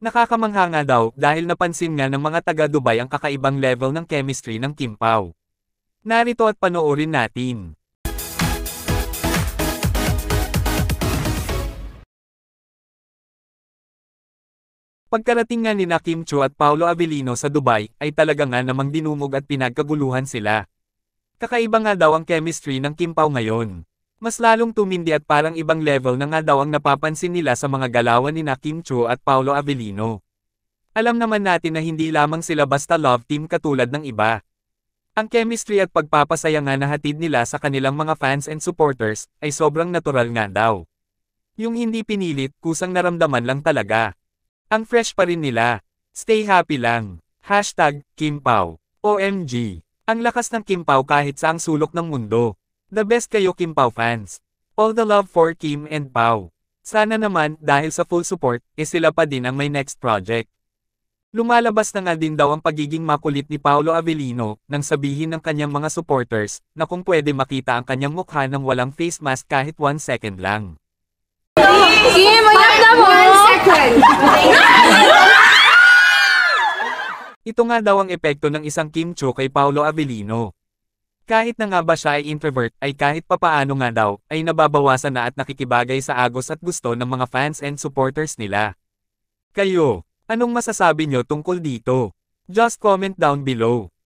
Nakakamangha nga daw dahil napansin nga ng mga taga-Dubai ang kakaibang level ng chemistry ng Kim Pao. Narito at panoorin natin. Pagkarating nga nina Kim Chiu at Paolo Avellino sa Dubai, ay talaga nga namang dinumog at pinagkaguluhan sila. Kakaiba nga daw ang chemistry ng Kim Pao ngayon. Mas lalong tumindi at parang ibang level na nga daw ang napapansin nila sa mga galawan nina Kim Chiu at Paolo Avellino. Alam naman natin na hindi lamang sila basta love team katulad ng iba. Ang chemistry at pagpapasaya nga na hatid nila sa kanilang mga fans and supporters, ay sobrang natural nga daw. Yung hindi pinilit, kusang naramdaman lang talaga. Ang fresh pa rin nila. Stay happy lang. #KimPao. OMG. Ang lakas ng Kim Pao kahit saang sulok ng mundo. The best kayo Kim Pao fans. All the love for Kim and Pao. Sana naman, dahil sa full support, sila pa din ang may next project. Lumalabas na nga din daw ang pagiging makulit ni Paolo Avellino, nang sabihin ng kanyang mga supporters, na kung pwede makita ang kanyang mukha ng walang face mask kahit 1 second lang. Kim, maganda mo! 1 second! Ito nga daw ang epekto ng isang Kim Chiu kay Paolo Avellino. Kahit na nga ba siya ay introvert, ay kahit papaano nga daw, ay nababawasan na at nakikibagay sa agos at gusto ng mga fans and supporters nila. Kayo, anong masasabi nyo tungkol dito? Just comment down below.